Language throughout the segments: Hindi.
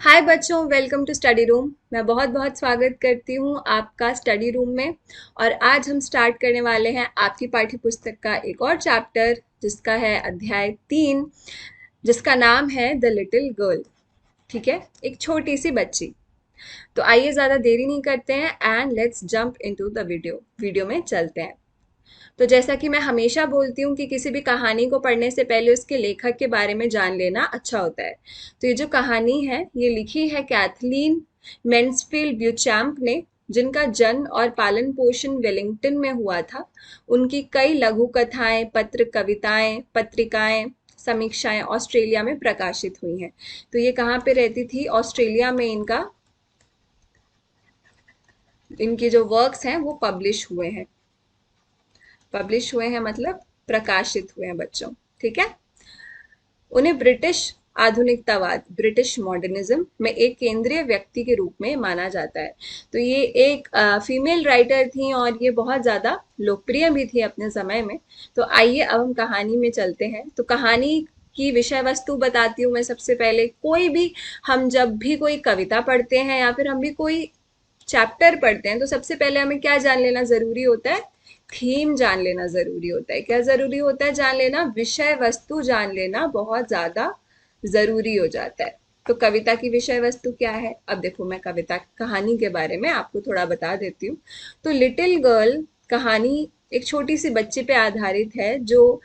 हाय बच्चों, वेलकम टू स्टडी रूम। मैं बहुत बहुत स्वागत करती हूँ आपका स्टडी रूम में। और आज हम स्टार्ट करने वाले हैं आपकी पाठ्य पुस्तक का एक और चैप्टर, जिसका है अध्याय 3, जिसका नाम है द लिटिल गर्ल। ठीक है, एक छोटी सी बच्ची। तो आइए ज़्यादा देरी नहीं करते हैं and let's jump into the video में चलते हैं। तो जैसा कि मैं हमेशा बोलती हूँ कि किसी भी कहानी को पढ़ने से पहले उसके लेखक के बारे में जान लेना अच्छा होता है। तो ये जो कहानी है, ये लिखी है कैथलीन मैन्सफील्ड ब्यूचैम्प ने, जिनका जन्म और पालन पोषण वेलिंगटन में हुआ था। उनकी कई लघु कथाएं, पत्र, कविताएं, पत्रिकाएं, समीक्षाएं ऑस्ट्रेलिया में प्रकाशित हुई हैं। तो ये कहाँ पे रहती थी? ऑस्ट्रेलिया में इनके जो वर्क्स हैं वो पब्लिश हुए हैं मतलब प्रकाशित हुए हैं बच्चों। ठीक है। उन्हें ब्रिटिश आधुनिकतावाद, ब्रिटिश मॉडर्निज्म में एक केंद्रीय व्यक्ति के रूप में माना जाता है। तो ये एक फीमेल राइटर थी और ये बहुत ज़्यादा लोकप्रिय भी थी अपने समय में। तो आइए अब हम कहानी में चलते हैं। तो कहानी की विषय वस्तु बताती हूँ मैं सबसे पहले। कोई भी, हम जब भी कोई कविता पढ़ते हैं या फिर हम भी कोई चैप्टर पढ़ते हैं, तो सबसे पहले हमें क्या जान लेना जरूरी होता है? थीम जान लेना जरूरी होता है। क्या जरूरी होता है जान लेना? विषय वस्तु जान लेना बहुत ज्यादा जरूरी हो जाता है। तो कविता की विषय वस्तु क्या है? अब देखो, मैं कविता कहानी के बारे में आपको थोड़ा बता देती हूँ। तो लिटिल गर्ल कहानी एक छोटी सी बच्ची पे आधारित है, जो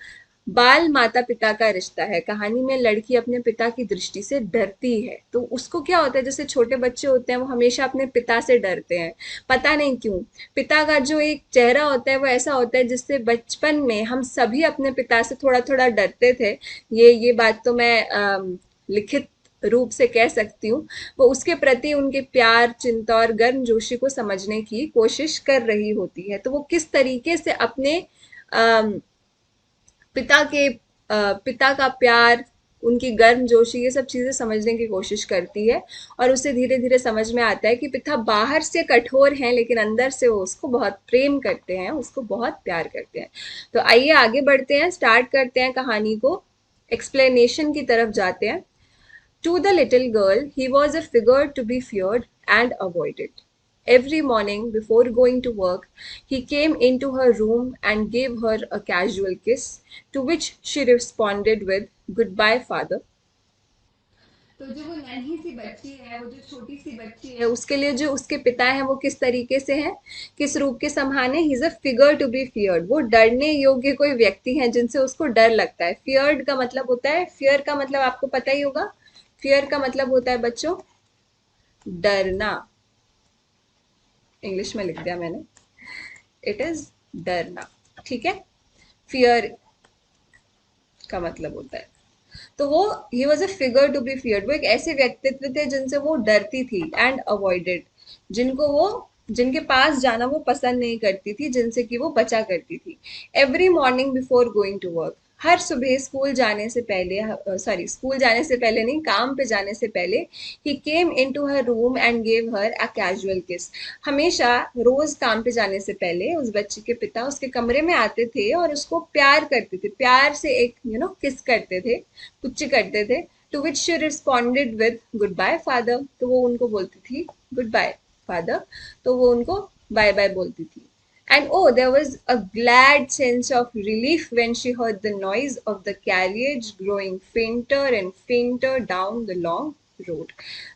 बाल माता पिता का रिश्ता है। कहानी में लड़की अपने पिता की दृष्टि से डरती है। तो उसको क्या होता है, जैसे छोटे बच्चे होते हैं वो हमेशा अपने पिता से डरते हैं, पता नहीं क्यों। पिता का जो एक चेहरा होता है वो ऐसा होता है जिससे बचपन में हम सभी अपने पिता से थोड़ा थोड़ा डरते थे। ये बात तो मैं लिखित रूप से कह सकती हूँ। वो उसके प्रति उनके प्यार, चिंता और गर्मजोशी को समझने की कोशिश कर रही होती है। तो वो किस तरीके से अपने अम, पिता का प्यार, उनकी गर्मजोशी, ये सब चीजें समझने की कोशिश करती है। और उसे धीरे धीरे समझ में आता है कि पिता बाहर से कठोर हैं लेकिन अंदर से वो उसको बहुत प्रेम करते हैं, उसको बहुत प्यार करते हैं। तो आइए आगे बढ़ते हैं, स्टार्ट करते हैं कहानी को, एक्सप्लेनेशन की तरफ जाते हैं। To the little girl, he was a figure to be feared and avoided. Every morning before going to work, he came into her room and gave her a casual kiss, to which she responded with, "Goodbye, father." तो जो वो नन्ही सी बच्ची है, वो जो छोटी सी बच्ची है, उसके लिए जो उसके पिता हैं वो किस तरीके से हैं, किस रूप के समान है? He is a figure to be feared. वो डरने योग्य कोई व्यक्ति है जिनसे उसको डर लगता है। फियर्ड का मतलब होता है, फियर का मतलब आपको पता ही होगा। फियर का मतलब होता है बच्चों डरना। इंग्लिश में लिख दिया मैंने, इट इज डरना। ठीक है। फियर का मतलब होता है, तो वो he was a figure to be feared. वो एक ऐसे व्यक्तित्व थे जिनसे वो डरती थी, एंड अवॉइडेड, जिनको वो जिनके पास जाना वो पसंद नहीं करती थी, जिनसे कि वो बचा करती थी। Every morning before going to work, हर सुबह स्कूल जाने से पहले, सॉरी स्कूल जाने से पहले नहीं, काम पे जाने से पहले, he came into her room and gave her a casual kiss. हमेशा रोज काम पे जाने से पहले उस बच्ची के पिता उसके कमरे में आते थे और उसको प्यार करते थे, प्यार से एक किस करते थे, पुच्ची करते थे। To which she responded with, goodbye father. तो वो उनको बोलती थी गुड बाय फादर, तो वो उनको बाय बाय बोलती थी। And oh, there was a glad sense of relief when she heard the noise of the carriage growing fainter and fainter down the long road.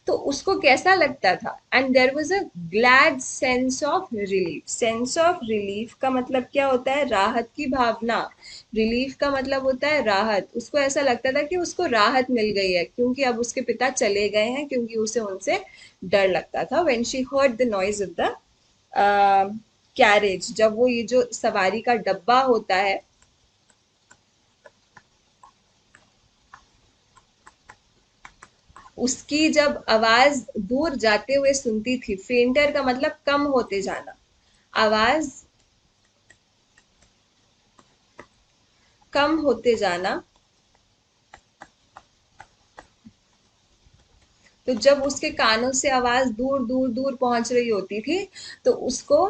तो उसको कैसा लगता था? And there was a glad sense of relief. Sense of relief का मतलब क्या होता है? राहत की भावना। रिलीफ का मतलब होता है राहत। उसको ऐसा लगता था कि उसको राहत मिल गई है, क्योंकि अब उसके पिता चले गए हैं, क्योंकि उसे उनसे डर लगता था। When she heard the noise of the carriage, जब वो ये जो सवारी का डब्बा होता है, उसकी जब आवाज दूर जाते हुए सुनती थी। फेंटर का मतलब कम होते जाना, आवाज कम होते जाना। तो जब उसके कानों से आवाज दूर दूर दूर पहुंच रही होती थी, तो उसको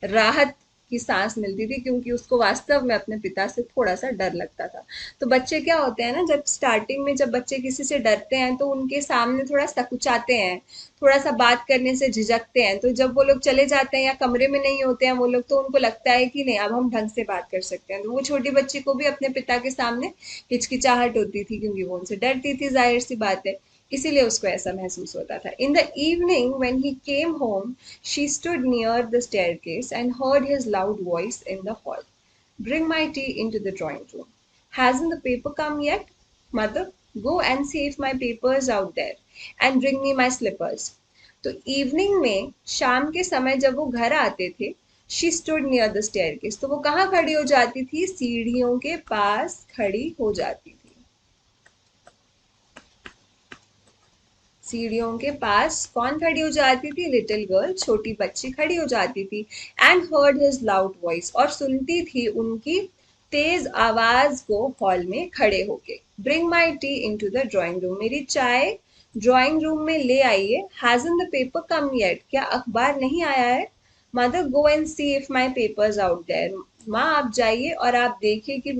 राहत की सांस मिलती थी, क्योंकि उसको वास्तव में अपने पिता से थोड़ा सा डर लगता था। तो बच्चे क्या होते हैं ना, जब स्टार्टिंग में जब बच्चे किसी से डरते हैं तो उनके सामने थोड़ा सकुचाते हैं, थोड़ा सा बात करने से झिझकते हैं। तो जब वो लोग चले जाते हैं या कमरे में नहीं होते हैं वो लोग, तो उनको लगता है कि नहीं, अब हम ढंग से बात कर सकते हैं। तो वो छोटी बच्ची को भी अपने पिता के सामने हिचकिचाहट होती थी, क्योंकि वो उनसे डरती थी, जाहिर सी बात है, इसीलिए उसको ऐसा महसूस होता था। In the evening when he came home, she stood near the staircase and heard his loud voice in the hall, "Bring my tea into the drawing room. Hasn't the paper come yet? Mother, go and see if my paper is out there and bring me my slippers." तो इवनिंग में, शाम के समय जब वो घर आते थे, she stood near the staircase, तो वो कहाँ खड़ी हो जाती थी? सीढ़ियों के पास खड़ी हो जाती थी। सीढ़ियों के पास कौन खड़ी हो जाती थी? लिटिल गर्ल, छोटी बच्ची खड़ी हो जाती थी। And heard his loud voice, और सुनती थी उनकी तेज आवाज को हॉल में खड़े होके। Bring my tea into the drawing room, मेरी चाय ड्राइंग रूम में ले आइए। Hasn't the paper come yet, क्या अखबार नहीं आया है? Mother, go and see if my paper's out there, माँ आप जाइए और आप देखिए कि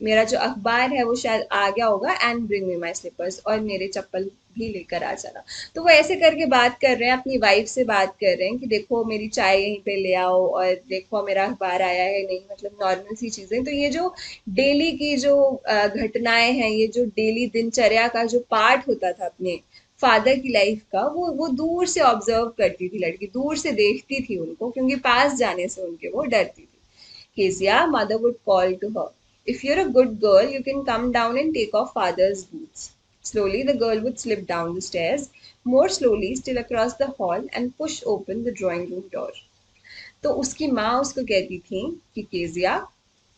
मेरा जो अखबार है वो शायद आ गया होगा। And bring me my slippers, और मेरे चप्पल भी लेकर आ जाना। तो वो ऐसे करके बात कर रहे हैं, अपनी वाइफ से बात कर रहे हैं कि देखो मेरी चाय यहीं पे ले आओ, और देखो मेरा अखबार आया है नहीं, मतलब नॉर्मल सी चीजें। तो ये जो डेली की जो घटनाएं हैं, ये जो डेली दिनचर्या का जो पार्ट होता था अपने फादर की लाइफ का, वो दूर से ऑब्जर्व करती थी लड़की, दूर से देखती थी उनको, क्योंकि पास जाने से उनके वो डरती थी। Kezia, mother would call to her, "If you're a good girl, you can come down and take off father's boots." Slowly, the girl would slip down the stairs, more slowly, still across the hall, and push open the drawing room door. तो उसकी माँ उसको कहती थी कि Kezia,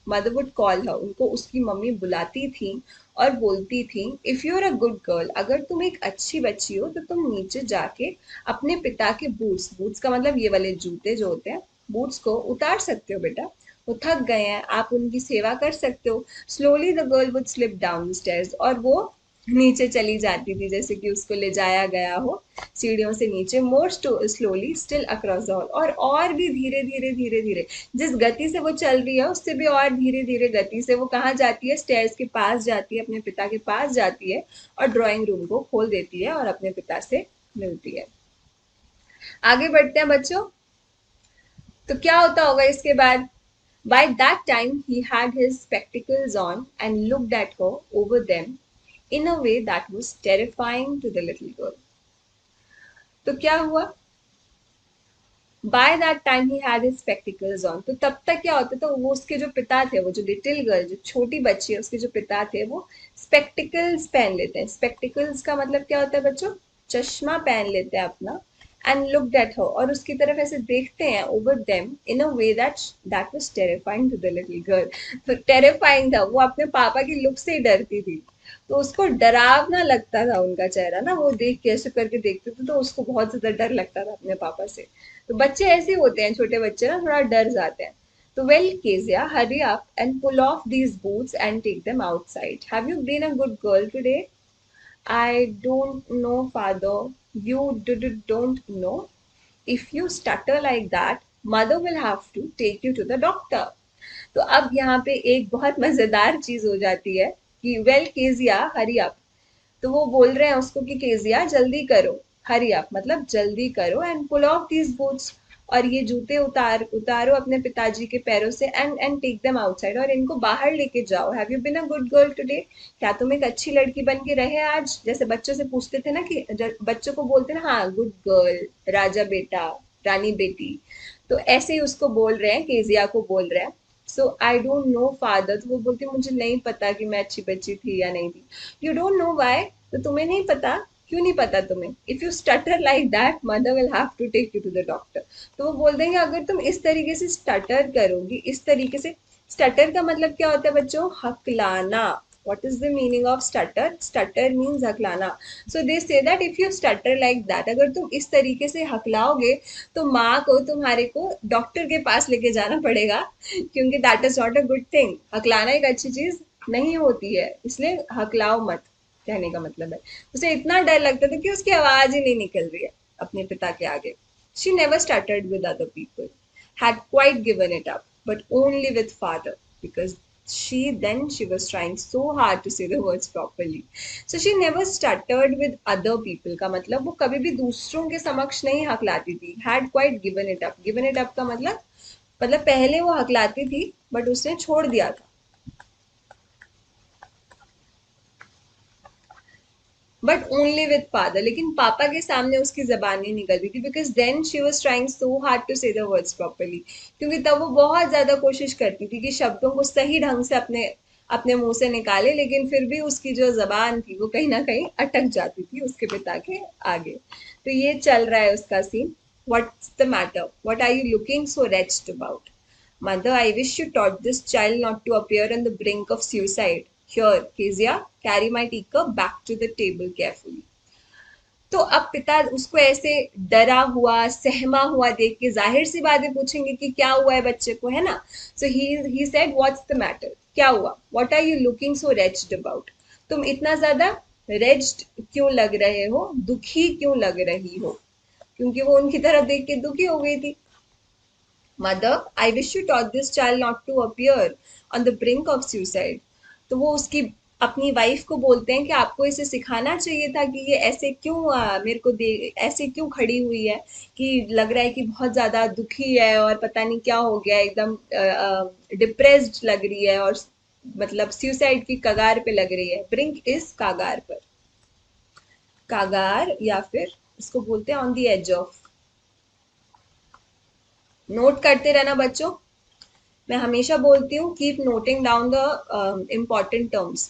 mother would call her, उनको उसकी मम्मी बुलाती थी और बोलती थी, if you are a good girl, अगर तुम एक अच्छी बच्ची हो तो तुम नीचे जाके अपने पिता के बूट्स, बूट्स का मतलब ये वाले जूते जो होते हैं, बूट्स को उतार सकते हो बेटा, वो थक गए हैं, आप उनकी सेवा कर सकते हो। Slowly the girl would slip down the stairs, और वो नीचे चली जाती थी, जैसे कि उसको ले जाया गया हो सीढ़ियों से नीचे। मोर slowly still across the hall, और भी धीरे धीरे धीरे धीरे, जिस गति से वो चल रही है उससे भी और धीरे धीरे गति से वो कहाँ जाती है? स्टेयर्स के पास जाती है, अपने पिता के पास जाती है, और ड्राइंग रूम को खोल देती है और अपने पिता से मिलती है। आगे बढ़ते हैं बच्चों। तो क्या होता होगा इसके बाद? By that time he had his spectacles on and looked at her over them in a way that was terrifying to the little girl. तो क्या हुआ? By that time he had his spectacles on, तो तब तक क्या होता था, वो उसके जो पिता थे, वो जो लिटिल गर्ल, जो छोटी बच्ची है, उसके जो पिता थे वो स्पेक्टिकल्स पहन लेते हैं। स्पेक्टिकल्स का मतलब क्या होता है बच्चों? चश्मा पहन लेते हैं अपना। एंड लुक्ड एट हर, और उसकी तरफ ऐसे देखते हैं, over them in a way that was terrifying to the little girl. तो टेरिफाइंग था, वो अपने पापा की लुक से ही डरती थी, तो उसको डरावना लगता था उनका चेहरा ना, वो देख के ऐसे करके देखते थे, तो उसको बहुत ज्यादा डर लगता था अपने पापा से। तो बच्चे ऐसे होते हैं, छोटे बच्चे ना थोड़ा डर जाते हैं। तो well Kezia, hurry up and pull off these boots and take them outside. Have you been a good girl today? I don't know father, you don't know. If you stutter like that, mother will have to take you to the doctor. तो अब यहाँ पे एक बहुत मजेदार चीज हो जाती है कि वेल केजिया हरी अप, तो वो बोल रहे हैं उसको कि केजिया जल्दी करो, हरी अप मतलब जल्दी करो, and pull off these boots, और ये जूते उतारो अपने पिताजी के पैरों से, एंड टेक देम आउटसाइड, और इनको बाहर लेके जाओ। Have you been a good girl today? क्या तुम एक अच्छी लड़की बन के रहे आज? जैसे बच्चों से पूछते थे ना, कि बच्चों को बोलते ना, हाँ गुड गर्ल, राजा बेटा, रानी बेटी, तो ऐसे ही उसको बोल रहे हैं, केजिया को बोल रहे हैं। सो आई डोंट नो फादर, तो वो बोलती मुझे नहीं पता कि मैं अच्छी बच्ची थी या नहीं थी। यू डोंट नो वाई, तो तुम्हें नहीं पता, क्यों नहीं पता तुम्हें? If you stutter like that, mother will have to take you to the doctor. तो वो बोल देंगे अगर तुम इस तरीके से स्टटर करोगी, इस तरीके से, स्टटर का मतलब क्या होता है बच्चों? हकलाना। What is the meaning of stutter? Stutter means हकलाना. So they say that if you stutter like that, अगर तुम इस तरीके से हकलाओगे तो माँ को, तुम्हारे को डॉक्टर के पास लेके जाना पड़ेगा, क्योंकि that is not a good thing. हकलाना एक अच्छी चीज नहीं होती है, इसलिए हकलाओ मत, कहने का मतलब है। उसे इतना डर लगता था कि उसकी आवाज ही नहीं निकल रही है अपने पिता के आगे। She never stuttered with other people. had quite given it up, but only with father, because she was trying so hard to say the words properly. So she never stuttered with other people का मतलब वो कभी भी दूसरों के समक्ष नहीं हकलाती थी. Had quite given it up. Given it up का मतलब पहले वो हकलाती थी बट उसने छोड़ दिया था. बट ओनली विद फादर, लेकिन पापा के सामने उसकी जबान नहीं निकलती थी, because then she was trying so hard to say the words properly, क्योंकि तब वो बहुत ज्यादा कोशिश करती थी कि शब्दों को सही ढंग से अपने अपने मुंह से निकाले, लेकिन फिर भी उसकी जो जबान थी वो कहीं ना कहीं अटक जाती थी उसके पिता के आगे. तो ये चल रहा है उसका scene. What's the matter, what are you looking so wretched about? Mother, I wish you taught this child not to appear on the brink of suicide. Here, Kezia, carry my teacup back to the table carefully. तो अब पिता उसको ऐसे डरा हुआ सहमा हुआ देख के जाहिर सी बातें पूछेंगे कि क्या हुआ है बच्चे को, है ना. So he said what's the matter, क्या हुआ? What are you looking so wretched about? तुम इतना ज्यादा रेच्ड क्यों लग रहे हो, दुखी क्यों लग रही हो? क्योंकि वो उनकी तरफ देख के दुखी हो गई थी. Mother, I wish you taught this child not to appear on the brink of suicide. तो वो उसकी अपनी वाइफ को बोलते हैं कि आपको इसे सिखाना चाहिए था कि ये ऐसे क्यों मेरे को दे ऐसे क्यों खड़ी हुई है, कि लग रहा है कि बहुत ज्यादा दुखी है और पता नहीं क्या हो गया, एकदम डिप्रेस्ड लग रही है और मतलब सुसाइड की कगार पे लग रही है. ब्रिंक इज कागार पर, कागार या फिर इसको बोलते हैं on the edge of. Note करते रहना बच्चों, मैं हमेशा बोलती हूँ keep noting down the important terms.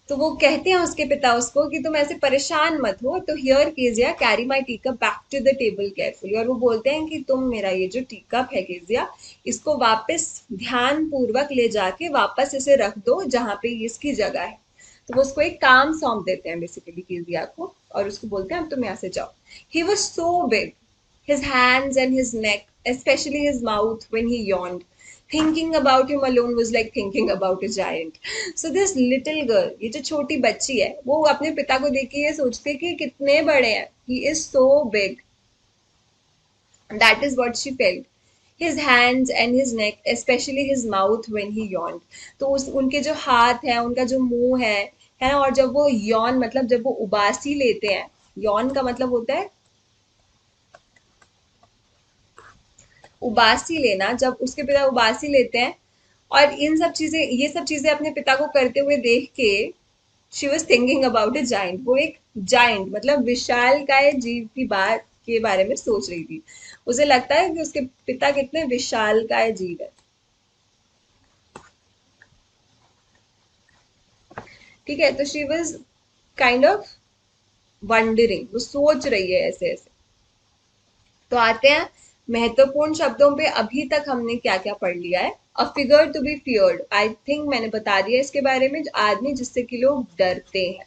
तो वो कहते हैं उसके पिता उसको कि तुम ऐसे परेशान मत हो. तो here Kezia carry my teacup back to the table carefully. और वो बोलते हैं कि तुम मेरा ये जो टीकअप है केजिया, इसको वापस ध्यान पूर्वक ले जाके वापस इसे रख दो जहाँ पे इसकी जगह है. तो वो उसको एक काम सौंप देते हैं बेसिकली केजिया को, और उसको बोलते हैं अब तुम यहाँ से जाओ. He was so big, his hands and his neck, especially his mouth when he yawned. Thinking about him alone was like thinking about a giant. So this little girl, ये जो छोटी बच्ची है, वो अपने पिता को देख के ये सोचती है कि कितने बड़े हैं. He is so big. And that is what she felt. His hands and his neck, especially his mouth when he yawned. तो उस उनके जो हाथ है, उनका जो मुंह है ना, और जब वो यौन मतलब जब वो उबासी लेते हैं, यौन का मतलब होता है उबासी लेना. जब उसके पिता उबासी लेते हैं और इन सब चीजें ये सब चीजें अपने पिता को करते हुए देख के she was thinking about A giant. वो एक जाइंट मतलब विशाल काय जीव की बात के बारे में सोच रही थी. उसे लगता है कि उसके पिता कितने विशाल काय जीव है. ठीक है, तो she was kind of wondering, वो सोच रही है ऐसे ऐसे. तो आते हैं महत्वपूर्ण शब्दों पे. अभी तक हमने क्या क्या पढ़ लिया है? A figure to be feared, I think मैंने बता दिया इसके बारे में. आदमी जिससे कि लोग डरते हैं.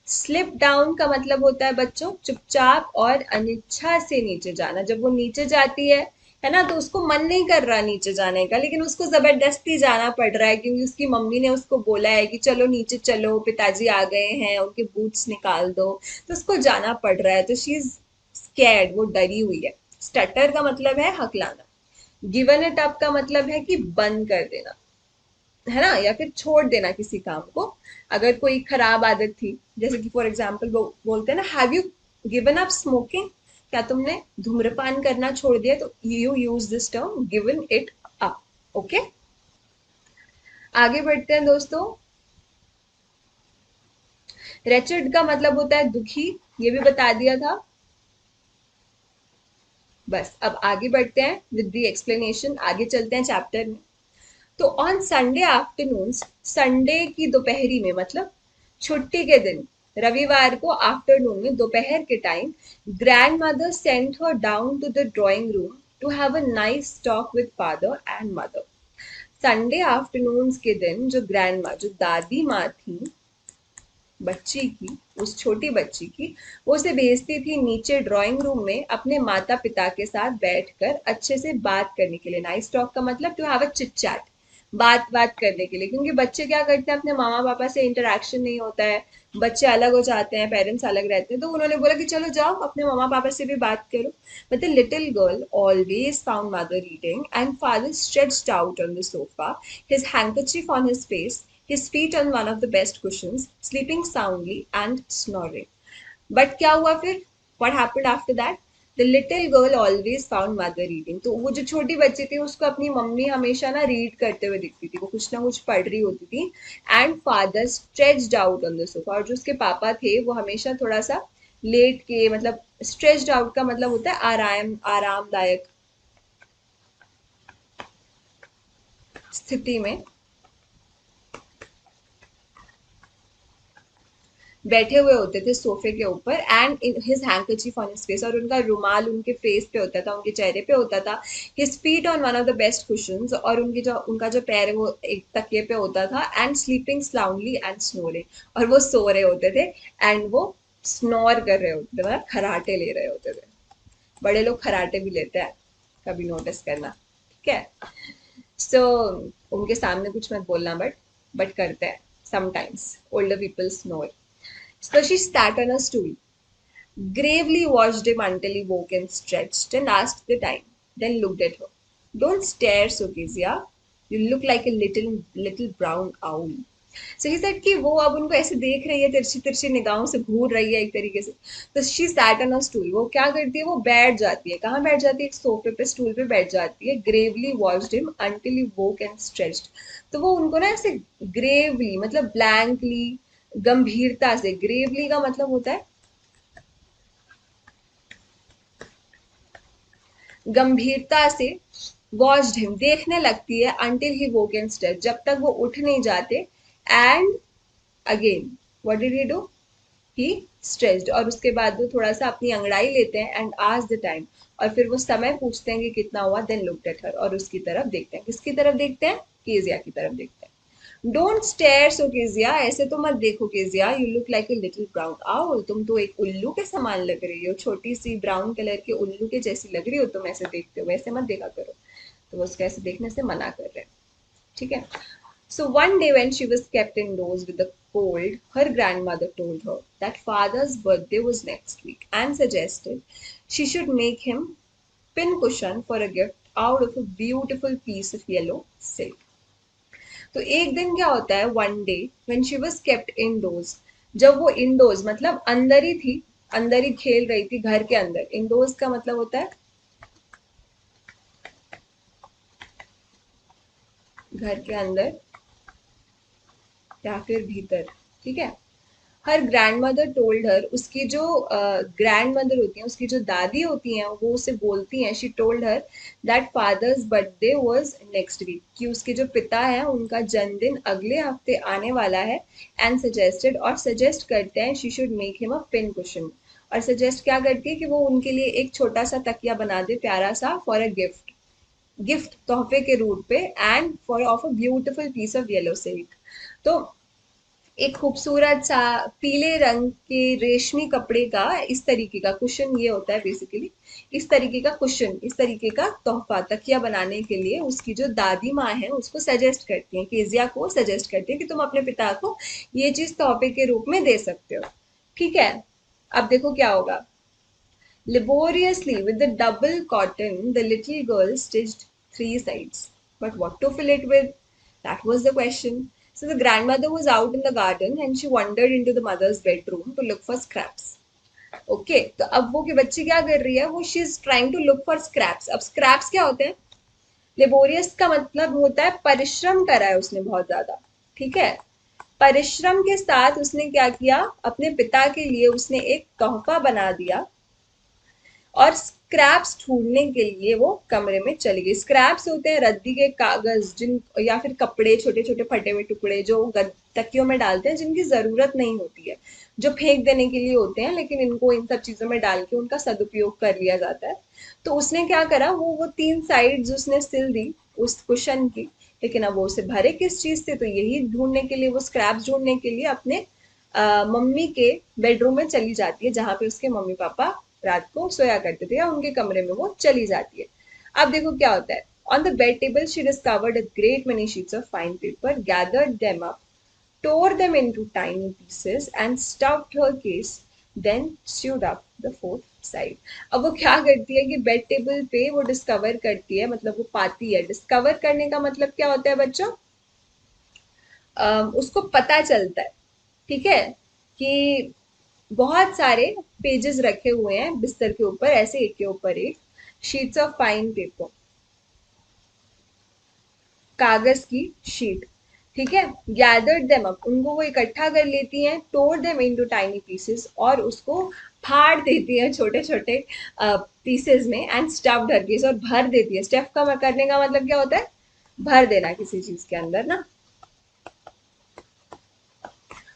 स्लिप डाउन का मतलब होता है बच्चों चुपचाप और अनिच्छा से नीचे जाना. जब वो नीचे जाती है ना, तो उसको मन नहीं कर रहा नीचे जाने का, लेकिन उसको जबरदस्ती जाना पड़ रहा है क्योंकि उसकी मम्मी ने उसको बोला है कि चलो नीचे चलो, पिताजी आ गए हैं, उनके बूट्स निकाल दो. तो उसको जाना पड़ रहा है. तो शी इज स्कैर्ड, वो डरी हुई है. स्टटर का मतलब है हकलाना. गिवन इट अप का मतलब है कि बंद कर देना, है ना, या फिर छोड़ देना किसी काम को. अगर कोई खराब आदत थी, जैसे कि फॉर एग्जाम्पल वो बोलते हैं ना, have you given up smoking? क्या तुमने धूम्रपान करना छोड़ दिया? तो you use this term given it up. Okay, आगे बढ़ते हैं दोस्तों. रेचर्ड का मतलब होता है दुखी, ये भी बता दिया था. बस अब आगे बढ़ते हैं विद द एक्सप्लेनेशन. आगे चलते हैं चैप्टर में. तो ऑन संडे आफ्टरनून, संडे की दोपहरी में मतलब छुट्टी के दिन, रविवार को आफ्टरनून में दोपहर के time, grandmother sent her down to the drawing room to have a nice talk with father and mother. Sunday afternoon के दिन जो ग्रैंड माँ, जो दादी माँ थी बच्ची की, उस छोटी बच्ची की, वो उसे भेजती थी नीचे ड्राइंग रूम में अपने माता पिता के साथ बैठकर अच्छे से बात करने के लिए. नाइस टॉक का मतलब to have a chit chat, बात बात करने के लिए, क्योंकि बच्चे क्या करते हैं, अपने मामा पापा से इंटरेक्शन नहीं होता है, बच्चे अलग हो जाते हैं, पेरेंट्स अलग रहते हैं, तो उन्होंने बोला कि चलो जाओ अपने मामा पापा से भी बात करो. But the little girl always found mother reading and father stretched out on the sofa, his handkerchief on his face, his feet on one of the best cushions, sleeping soundly and snoring. But क्या हुआ फिर, what happened after that, the little girl always found mother reading. तो वो जो छोटी बच्ची थी उसको अपनी मम्मी हमेशा ना रीड करते हुए दिखती थी, वो कुछ ना कुछ पढ़ रही होती थी. And father stretched out on the sofa, और जो उसके पापा थे वो हमेशा थोड़ा सा लेट के, मतलब स्ट्रेच्ड आउट का मतलब होता है आरामदायक स्थिति में बैठे हुए होते थे सोफे के ऊपर. And his handkerchief on his face, और उनका रुमाल उनके फेस पे होता था, उनके चेहरे पे होता था. His feet on one of the best cushions, और उनका जो पैर है वो एक तकिए पे होता था. And sleeping soundly and snoring, और वो सो रहे होते थे. एंड वो स्नोर कर रहे होते थे, मतलब खराटे ले रहे होते थे. बड़े लोग खराटे भी लेते हैं, कभी नोटिस करना, ठीक है. सो उनके सामने कुछ मत बोलना, बट करते हैं sometimes, older people snore. So she sat on a stool, gravely watched him until he woke and stretched and asked the time, then looked at her. Don't stare, Sokezia. You look like a little brown owl. So he said कि वो अब उनको ऐसे देख रही है, तिरछी तिरछी निगाहों से घूर रही है एक तरीके से. तो she sat on a stool, वो क्या करती है, वो बैठ जाती है. कहाँ बैठ जाती है, एक सोफे पे स्टूल पे बैठ जाती है. Gravely watched him until he woke and stretched. तो वो उनको ना ऐसे ग्रेवली, मतलब ब्लैंकली, गंभीरता से. ग्रेवली का मतलब होता है गंभीरता से. वॉच्ड हिम, देखने लगती है. Until he woke and stretch, जब तक वो उठ नहीं जाते. And again what did he do, he stretched, और उसके बाद वो थोड़ा सा अपनी अंगड़ाई लेते हैं. एंड आज द टाइम, और फिर वो समय पूछते हैं कि कितना हुआ. देन लुक्ड एट हर, और उसकी तरफ देखते हैं. किसकी तरफ देखते हैं, केजिया की तरफ देखते हैं. डोंट स्टेयर सो केजिया, ऐसे तो मत देखो Kezia. You look like a little brown owl, तुम तो एक उल्लू के समान लग रही हो, छोटी सी ब्राउन कलर के उल्लू के जैसी लग रही हो तुम, ऐसे देखते हो, वैसे मत देखा करो. तो वो उसको ऐसे देखने से मना कर रहे हैं, ठीक है. So one day when she was kept indoors with a cold, her grandmother told her that father's birthday was next week and suggested she should make him pincushion for a gift out of a beautiful piece of yellow silk. तो एक दिन क्या होता है, one day when she was kept indoors, जब वो इनडोर्स मतलब अंदर ही थी, अंदर ही खेल रही थी घर के अंदर. इनडोर्स का मतलब होता है घर के अंदर या फिर भीतर, ठीक है. हर ग्रैंड मदर टोल्ड हर, उसकी जो ग्रैंड मदर होती हैं, उसकी जो दादी होती हैं, वो उसे बोलती हैं. She told her that father's birthday was next week, कि उसके जो पिता हैं उनका जन्मदिन अगले हफ्ते आने वाला है. एंड सजेस्टेड, और सजेस्ट करते हैं, she should make him a pin cushion, और सजेस्ट क्या करती है कि वो उनके लिए एक छोटा सा तकिया बना दे, प्यारा सा, फॉर अ गिफ्ट, गिफ्ट तोहफे के रूप पे. And for of a beautiful piece of yellow silk. तो एक खूबसूरत सा पीले रंग के रेशमी कपड़े का इस तरीके का कुशन, ये होता है बेसिकली, इस तरीके का कुशन, इस तरीके का तोहफा तकिया बनाने के लिए उसकी जो दादी माँ है उसको सजेस्ट करती हैं, केजिया को सजेस्ट करती है कि तुम अपने पिता को ये चीज तोहफे के रूप में दे सकते हो, ठीक है. अब देखो क्या होगा. Laboriously, with the double cotton, the little girl stitched three sides. But what to fill it with? That was the question. So the grandmother was out in the garden and she wandered into the mother's bedroom to look for scraps. Okay तो अब वो की बच्ची क्या कर रही है, वो she is trying to look for scraps. अब स्क्रैप्स क्या होते हैं, लेबोरियस का मतलब होता है परिश्रम करा है उसने बहुत ज्यादा, ठीक है. परिश्रम के साथ उसने क्या किया, अपने पिता के लिए उसने एक तोहफा बना दिया. और स्क्रैप्स ढूंढने के लिए वो कमरे में चली गई. स्क्रैप्स होते हैं रद्दी के कागज, जिन या फिर कपड़े, छोटे छोटे फटे हुए टुकड़े जो तकियों में डालते हैं, जिनकी जरूरत नहीं होती है, जो फेंक देने के लिए होते हैं, लेकिन इनको इन सब चीजों में डाल के उनका सदुपयोग कर लिया जाता है. तो उसने क्या करा, वो तीन साइड्स उसने सिल दी उस कुशन की. लेकिन अब वो उसे भरे किस चीज से, तो यही ढूंढने के लिए, वो स्क्रैप्स ढूंढने के लिए अपने मम्मी के बेडरूम में चली जाती है, जहां पे उसके मम्मी पापा रात को सोया करते थे, या उनके कमरे में वो चली जाती है. अब देखो क्या होता है. On the bed table, she discovered a great many sheets of fine paper, gathered them up, tore them into tiny pieces, and stuffed her case, then sewed up the fourth side. अब वो क्या करती है कि बेड टेबल पे वो डिस्कवर करती है, मतलब वो पाती है, डिस्कवर करने का मतलब क्या होता है बच्चों? उसको पता चलता है, ठीक है, कि बहुत सारे पेजेस रखे हुए हैं बिस्तर के ऊपर, ऐसे एक के ऊपर एक, शीट्स ऑफ फाइन पेपर, कागज की शीट, ठीक है। गैदर्ड देम अप, उनको वो इकट्ठा कर लेती हैं, तोड़ देम इनटू टाइनी पीसेस, और उसको फाड़ देती हैं छोटे छोटे पीसेस में, एंड स्टफ्ड हर पीस, और भर देती है। स्टफ का करने का मतलब क्या होता है? भर देना किसी चीज के अंदर ना,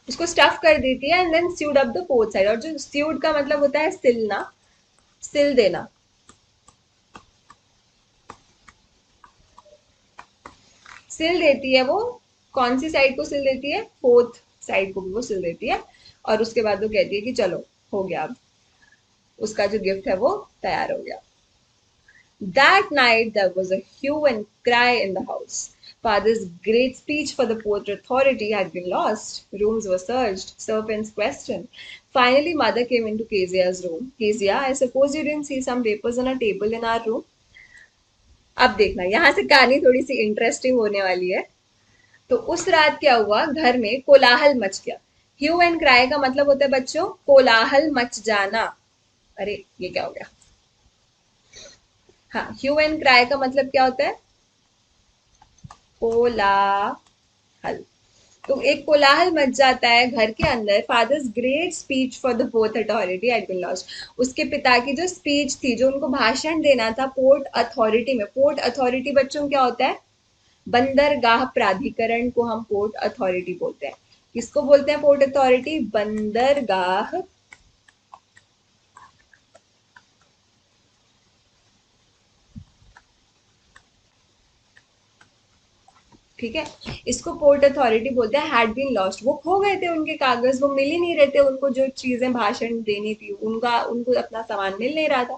उसको स्टफ कर देती है, and then sewed up the fourth side. और जो स्यूड का मतलब होता है सिलना, सिल देना, सिल देती है वो। कौन सी साइड को सिल देती है? फोर्थ साइड को भी वो सिल देती है। और उसके बाद वो कहती है कि चलो हो गया, अब उसका जो गिफ्ट है वो तैयार हो गया। That night there was a hue and cry in the house. Father's great speech for the Port Authority had been lost. Rooms were searched, servants questioned. Finally, mother came into Kezia's room. Kezia, I suppose you didn't see some papers on a table in our room? अब देखना, यहाँ से कहानी थोड़ी सी इंटरेस्टिंग होने वाली है। तो उस रात क्या हुआ, घर में कोलाहल मच गया। ह्यू एंड क्राई का मतलब होता है बच्चों कोलाहल मच जाना। अरे ये क्या हो गया? हाँ, ह्यू एंड क्राई का मतलब क्या होता है? कोलाहल। तो एक कोलाहल मच जाता है घर के अंदर। Father's great speech for the port authority had been lost. उसके पिता की जो स्पीच थी, जो उनको भाषण देना था पोर्ट अथॉरिटी में। पोर्ट अथॉरिटी बच्चों क्या होता है? बंदरगाह प्राधिकरण को हम पोर्ट अथॉरिटी बोलते हैं। किसको बोलते हैं पोर्ट अथॉरिटी? बंदरगाह, ठीक है, इसको पोर्ट अथॉरिटी बोलते हैं। हैड बीन लॉस्ट, वो खो गए थे, उनके कागज वो मिल ही नहीं रहे थे, उनको जो चीजें भाषण देनी थी उनका, उनको अपना सामान मिल नहीं रहा था।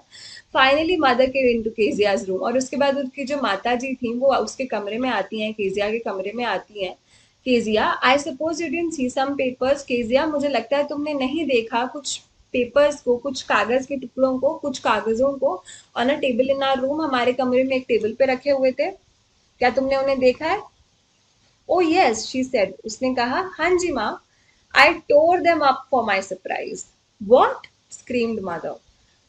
फाइनली मदर के इनटू केजियाज रूम, और उसके बाद उनकी जो माता जी थी वो उसके कमरे में आती हैं, केजिया के कमरे में आती हैं। Kezia, I suppose you didn't see some papers. Kezia, मुझे लगता है तुमने नहीं देखा कुछ पेपर्स को, कुछ कागज के टुकड़ों को, कुछ कागजों को, on a table in our room, हमारे कमरे में एक टेबल पे रखे हुए थे। क्या तुमने उन्हें देखा है? Oh yes, she said. उसने कहा, हाँ जी माँ. I tore them up for my surprise. What? Screamed mother.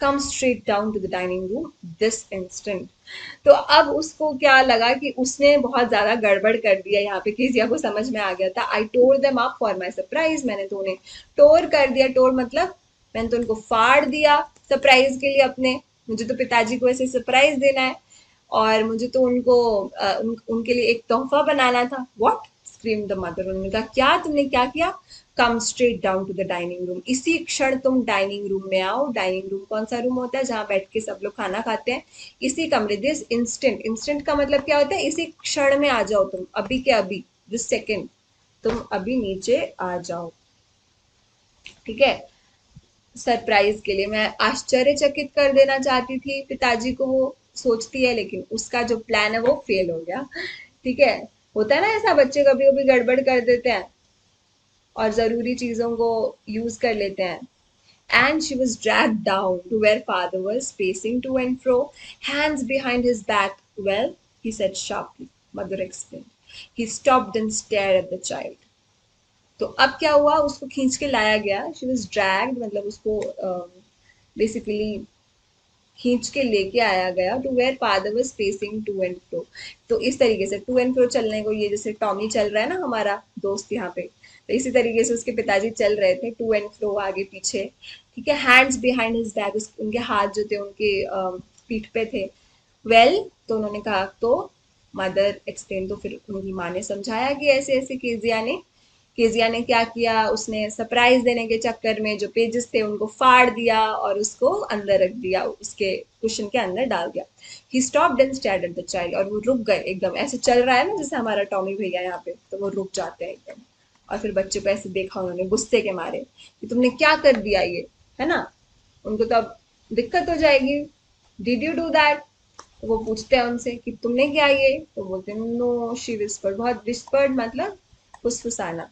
Come straight down to the dining room this instant. तो अब उसको क्या लगा कि उसने बहुत ज्यादा गड़बड़ कर दिया यहाँ पे। किसिया को समझ में आ गया था। I tore them up for my surprise. मैंने तो उन्हें टोर कर दिया। टोर मतलब मैंने तो उनको फाड़ दिया सरप्राइज के लिए अपने। मुझे तो पिताजी को ऐसे सरप्राइज देना है, और मुझे तो उनको उनके लिए एक तोहफा बनाना था। व्हाट? Scream the mother. उन्होंने कहा, क्या तुमने क्या किया? Come straight down to the dining room, इसी क्षण तुम डाइनिंग रूम में आओ। डाइनिंग रूम कौन सा रूम होता है? जहाँ बैठ के सब लोग खाना खाते हैं। इसी कमरे, दिस इंस्टेंट। इंस्टेंट का मतलब क्या होता है? इसी क्षण में आ जाओ तुम, अभी के अभी, दिस सेकेंड, तुम अभी नीचे आ जाओ, ठीक है। सरप्राइज के लिए मैं आश्चर्यचकित कर देना चाहती थी पिताजी को, वो सोचती है, लेकिन उसका जो प्लान है वो फेल हो गया, ठीक है। होता है ना ऐसा, बच्चे कभी कभी गड़बड़ कर देते हैं और जरूरी चीजों को यूज कर लेते हैं। And she was dragged down to where father was pacing to and fro, hands behind his back. Well, he said sharply, mother explained. He stopped and stared at the child. तो अब क्या हुआ, उसको खींच के लाया गया। शी वॉज ड्रैग्ड मतलब उसको बेसिकली खींच के लेके आया गया to where father was pacing to and fro. तो इस तरीके से टू एंड फ्रो चलने को, ये जैसे टॉमी चल रहा है ना हमारा दोस्त यहाँ पे, तो इसी तरीके से उसके पिताजी चल रहे थे, टू एंड फ्रो, आगे पीछे, ठीक है। हैंड्स बिहाइंड हिज बैक, उनके हाथ जो थे उनके पीठ पे थे। वेल, तो उन्होंने कहा, तो मदर एक्सप्लेन, तो फिर उनकी माँ ने समझाया कि ऐसे ऐसे केजिया ने क्या किया, उसने सरप्राइज देने के चक्कर में जो पेजेस थे उनको फाड़ दिया और उसको अंदर रख दिया, उसके कुशन के अंदर डाल दिया। He stopped and stared at the child, और वो रुक गए एकदम। ऐसे चल रहा है ना जैसे हमारा टॉमी भैया यहाँ पे, तो वो रुक जाते हैं एकदम। और फिर बच्चे को ऐसे देखा उन्होंने गुस्से के मारे कि तुमने क्या कर दिया ये, है ना। उनको तो अब दिक्कत हो जाएगी। Did you do that? तो वो पूछते हैं उनसे कि तुमने क्या ये, तो बोलते हैं नो शी विस्पर्ड, बहुत विस्पर्ड मतलब फुसफुसाना।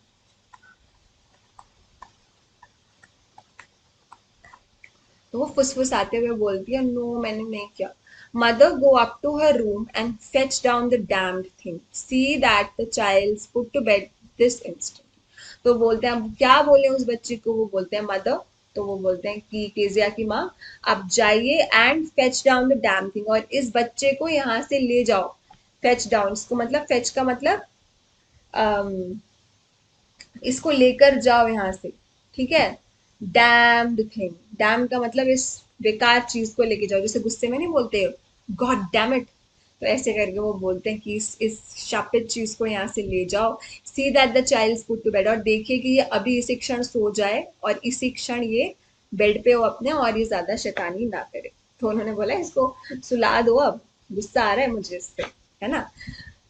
तो वो फुसफुसाते हुए बोलती है नो मैंने नहीं किया। Mother go up to her room and fetch down the damned thing, see that the child put to bed this instant. तो बोलते हैं अब क्या बोले उस बच्चे को, वो बोलते हैं मदर, तो वो बोलते हैं कि केजिया की माँ, आप जाइए and fetch down the damn thing, और इस बच्चे को यहाँ से ले जाओ। फेच डाउन, इसको मतलब फेच का मतलब अम, इसको लेकर जाओ यहाँ से, ठीक है। डैम्ड थिंग, डैम का मतलब इस बेकार चीज को लेके जाओ, जैसे गुस्से में नहीं बोलते गॉड डैम इट, तो ऐसे करके वो बोलते हैं कि इस शापित चीज को यहाँ से ले जाओ। See that the child put to bed, और देखिए कि ये अभी इसी क्षण सो जाए और इसी क्षण ये बेड पे हो अपने, और ये ज्यादा शैतानी ना करे। तो उन्होंने बोला इसको सुला दो अब, गुस्सा आ रहा है मुझे इससे, है ना।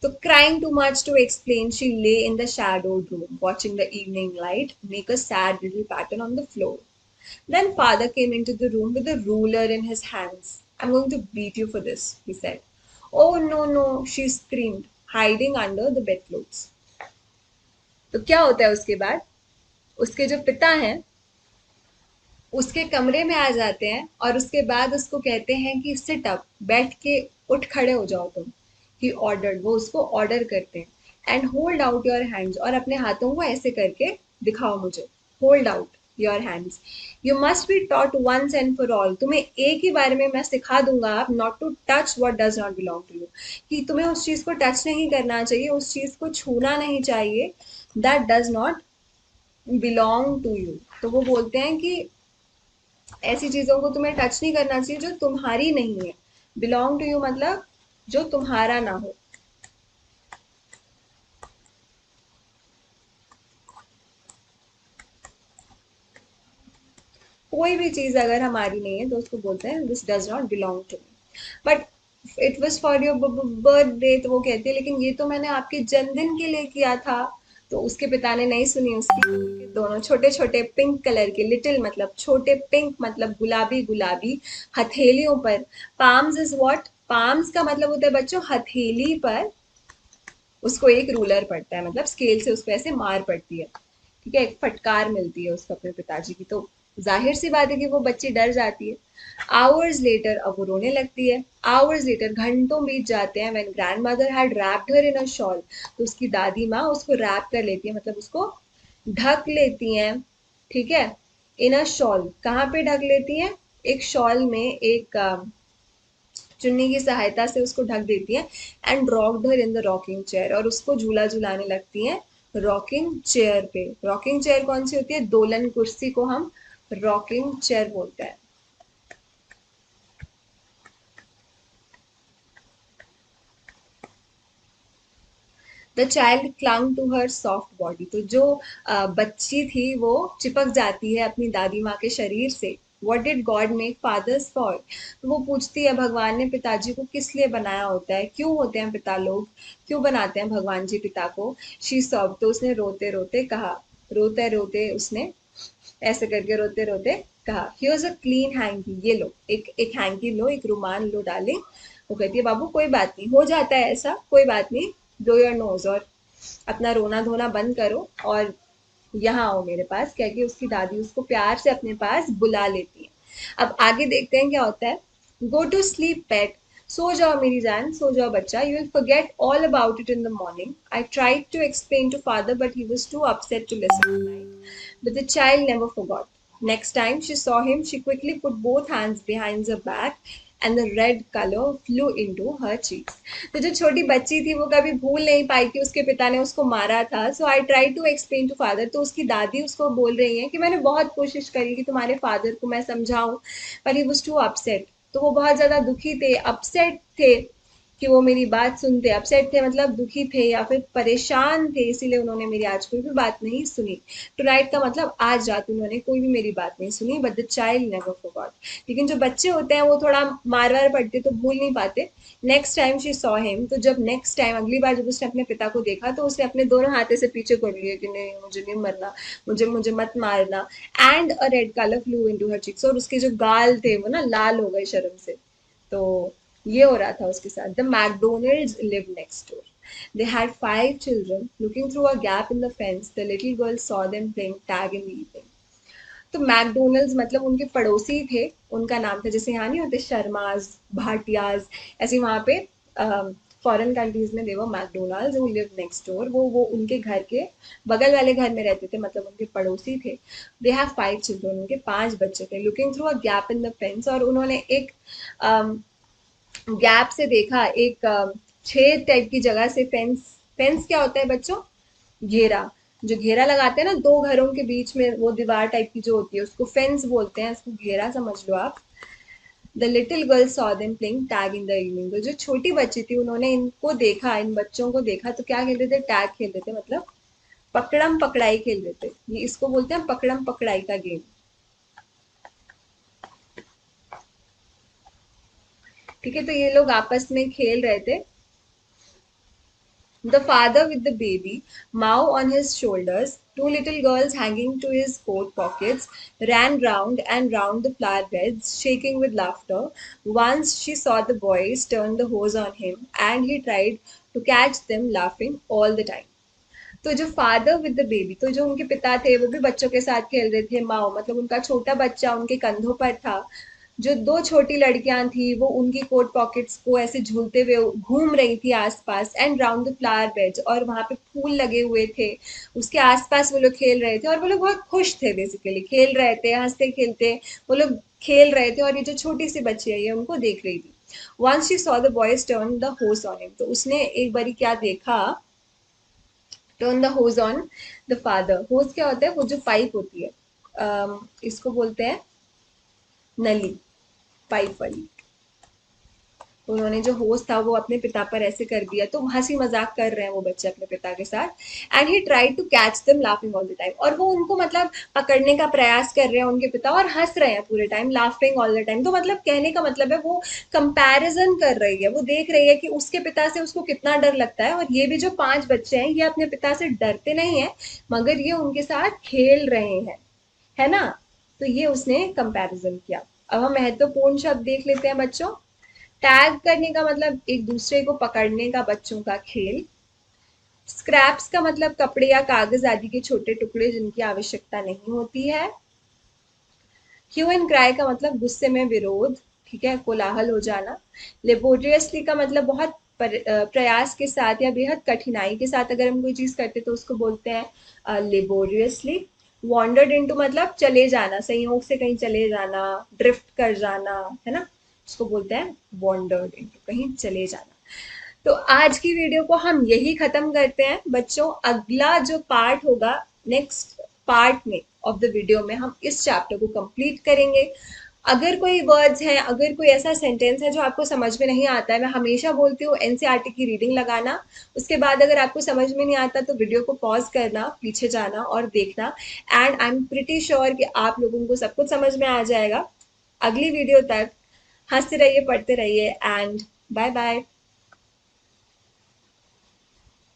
So, crying too much to explain, she lay in the shadowed room, watching the evening light make a sad little pattern on the floor. Then father came into the room with a ruler in his hands. I'm going to beat you for this, he said. Oh, no, no, she screamed, hiding under the bedclothes. तो क्या होता है उसके बाद, उसके जो पिता हैं उसके कमरे में आ जाते हैं और उसके बाद उसको कहते हैं कि सिट अप, बैठ के उठ खड़े हो जाओ तुम। ही ऑर्डर्ड, वो उसको ऑर्डर करते हैं। And hold out your hands, और अपने हाथों को ऐसे करके दिखाओ मुझे। Hold out your hands. You must be taught once and for all, तुम्हें एक ही बारे में मैं सिखा दूंगा, not to touch what does not belong to you, कि तुम्हें उस चीज को टच नहीं करना चाहिए, उस चीज को छूना नहीं चाहिए, that does not belong to you. तो वो बोलते हैं कि ऐसी चीजों को तुम्हें टच नहीं करना चाहिए जो तुम्हारी नहीं है। बिलोंग टू यू मतलब जो तुम्हारा ना हो। कोई भी चीज अगर हमारी नहीं है तो उसको बोलते हैं this does not belong to me. But it was for your birthday, तो वो कहती है लेकिन ये तो मैंने आपके जन्मदिन के लिए किया था। तो उसके पिता ने नहीं सुनी उसकी, तो उनके दोनों छोटे छोटे पिंक कलर के, लिटिल मतलब छोटे, पिंक मतलब गुलाबी गुलाबी हथेलियों पर, पाम्स इज व्हाट, पाम्स का मतलब होता है बच्चों हथेली पर, उसको एक रूलर पड़ता है, मतलब स्केल से उसको ऐसे मार पड़ती है, ठीक है, एक फटकार मिलती है उसको अपने पिताजी की। तो जाहिर सी बात है कि वो बच्ची डर जाती है। आवर्स लेटर, अब वो रोने लगती है। आवर्स लेटर, घंटों बीत जाते हैं। When grand mother had wrapped her in a shawl, तो उसकी दादी माँ उसको रैप कर लेती है, मतलब उसको ढक लेती हैं, ठीक है। इन अ शॉल, कहाँ पे ढक लेती हैं, एक शॉल में, एक चुन्नी की सहायता से उसको ढक देती हैं। And rocked her in the rocking chair, और उसको झूला झुलाने लगती हैं रॉकिंग चेयर पे। रॉकिंग चेयर कौन सी होती है, दोलन कुर्सी को हम रॉकिंग चेयर बोलते हैं। The child clung to her soft body, तो जो बच्ची थी वो चिपक जाती है अपनी दादी माँ के शरीर से। What did God make fathers for, तो वो पूछती है भगवान ने पिताजी को किस लिए बनाया होता है, क्यों होते हैं पिता लोग, क्यों बनाते हैं भगवान जी पिता को। शी सॉब, तो उसने रोते रोते कहा, रोते रोते उसने ऐसे करके रोते रोते कहा, हियर्स अ क्लीन हैंकी, ये लो एक एक हैंकी लो, एक रुमाल लो डाले। वो कहती है बाबू कोई बात नहीं, हो जाता है ऐसा, कोई बात नहीं, ब्लो योर नोज, और अपना रोना धोना बंद करो और यहाँ आओ मेरे पास, क्या कि उसकी दादी उसको प्यार से अपने पास बुला लेती है। अब आगे देखते हैं क्या होता है। गो टू स्लीप पेट, सो जाओ मेरी जान, सो जाओ बच्चा, you will forget all about it in the morning. I tried to explain to father but he was too upset to listen, but the child never forgot. Next time she saw him, she quickly put both hands behind her back and the red color flew into her cheeks. तो जो छोटी बच्ची थी वो कभी भूल नहीं पाई कि उसके पिता ने उसको मारा था। So I try to explain to father, तो उसकी दादी उसको बोल रही है कि मैंने बहुत कोशिश करी कि तुम्हारे फादर को मैं समझाऊं, पर ही वॉज टू अपसेट, तो वो बहुत ज्यादा दुखी थे, अपसेट थे कि वो मेरी बात सुनते। अपसेट थे मतलब दुखी थे या फिर परेशान थे, इसीलिए उन्होंने मेरी आज कोई भी बात नहीं सुनी। टू नाइट का मतलब आज रात उन्होंने कोई भी मेरी बात नहीं सुनी, but the child never forgot. लेकिन जो बच्चे होते हैं वो थोड़ा मार वार पड़ते तो भूल नहीं पाते। Next time she saw him, तो जब नेक्स्ट टाइम अगली बार जब उसने अपने पिता को देखा तो उसने अपने दोनों हाथे से पीछे कर लिए कि नहीं मुझे नहीं मरना, मुझे मुझे मत मारना। And a red colour flew into her cheeks, और उसके जो गाल थे वो ना लाल हो गए शर्म से। तो ये हो रहा था उसके साथ. The McDonald's live next door. They had 5 children. Looking through a gap in the fence, the little girl saw them playing tag in the evening. तो मैकडोनल्ड्स मतलब उनके पड़ोसी थे, उनका नाम था, जैसे यहाँ नहीं होते शर्माज, भाटियाज, ऐसे वहाँ पे फॉरेन कंट्रीज में देवर Macdonalds who live next door, वो उनके घर के बगल वाले घर में रहते थे, मतलब उनके पड़ोसी थे. दे हैव 5 चिल्ड्रन, उनके 5 बच्चे थे. Looking through a gap in the fence, और उन्होंने एक गैप से देखा, एक छेद टाइप की जगह से. फेंस, फेंस क्या होता है बच्चों? घेरा. जो घेरा लगाते हैं ना दो घरों के बीच में, वो दीवार टाइप की जो होती है उसको फेंस बोलते हैं, इसको घेरा समझ लो आप. The little girl saw them playing tag in the evening. तो जो छोटी बच्ची थी उन्होंने इनको देखा, इन बच्चों को देखा, तो क्या खेल रहे थे? टैग खेल रहे थे, मतलब पकड़म पकड़ाई खेल रहे थे. ये इसको बोलते हैं पकड़म पकड़ाई का गेम. ठीक है, तो ये लोग आपस में खेल रहे थे. The father with the baby, Mao on his shoulders, 2 little girls hanging to his coat pockets, ran round and round the flower beds, shaking with laughter. Once she saw the boys turn the hose on him, and he tried to catch them laughing all the time. तो जो फादर विद द बेबी, तो जो उनके पिता थे वो भी बच्चों के साथ खेल रहे थे. माओ मतलब उनका छोटा बच्चा उनके कंधों पर था. जो दो छोटी लड़कियां थी वो उनकी कोट पॉकेट्स को ऐसे झूलते हुए घूम रही थी आसपास. And round the flower bed, और वहां पे फूल लगे हुए थे, उसके आसपास वो लोग खेल रहे थे, और वो लोग बहुत खुश थे. बेसिकली खेल रहे थे, हंसते खेलते वो लोग खेल रहे थे, और ये जो छोटी सी बच्ची है ये उनको देख रही थी. Once she saw the boys turn the hose on him, तो उसने एक बारी क्या देखा? Turn the hose on the father. Hose क्या होता है? वो जो पाइप होती है, इसको बोलते हैं नली, पाइप वाली. उन्होंने जो होस्ट था वो अपने पिता पर ऐसे कर दिया, तो हंसी मजाक कर रहे हैं वो बच्चे अपने पिता के साथ. And he tried to catch them laughing all the time, और वो उनको मतलब पकड़ने का प्रयास कर रहे हैं उनके पिता, और हंस रहे हैं पूरे time, laughing all the time. तो मतलब कहने का मतलब है वो कंपैरिजन कर रही है, वो देख रही है कि उसके पिता से उसको कितना डर लगता है, और ये भी जो 5 बच्चे हैं ये अपने पिता से डरते नहीं है, मगर ये उनके साथ खेल रहे हैं, है ना. तो ये उसने कंपैरिजन किया. अब हम महत्वपूर्ण शब्द देख लेते हैं बच्चों. टैग करने का मतलब एक दूसरे को पकड़ने का, बच्चों का खेल. स्क्रैप्स का मतलब कपड़े या कागज आदि के छोटे टुकड़े जिनकी आवश्यकता नहीं होती है. ह्यू एंड क्राई का मतलब गुस्से में विरोध, ठीक है, कोलाहल हो जाना. लेबोरियसली का मतलब बहुत प्रयास के साथ या बेहद कठिनाई के साथ अगर हम कोई चीज करते तो उसको बोलते हैं लेबोरियसली. वॉन्डर्ड इनटू मतलब चले जाना, संयोग से कहीं चले जाना, ड्रिफ्ट कर जाना, है ना, उसको बोलते हैं वॉन्डर्ड इनटू, कहीं चले जाना. तो आज की वीडियो को हम यही खत्म करते हैं बच्चों. अगला जो पार्ट होगा, नेक्स्ट पार्ट में ऑफ द वीडियो में हम इस चैप्टर को कंप्लीट करेंगे. अगर कोई वर्ड्स हैं, अगर कोई ऐसा सेंटेंस है जो आपको समझ में नहीं आता है, मैं हमेशा बोलती हूँ एनसीईआरटी की रीडिंग लगाना. उसके बाद अगर आपको समझ में नहीं आता तो वीडियो को पॉज करना, पीछे जाना और देखना. And I am pretty sure कि आप लोगों को सब कुछ समझ में आ जाएगा. अगली वीडियो तक हंसते रहिए, पढ़ते रहिए, एंड बाय बाय.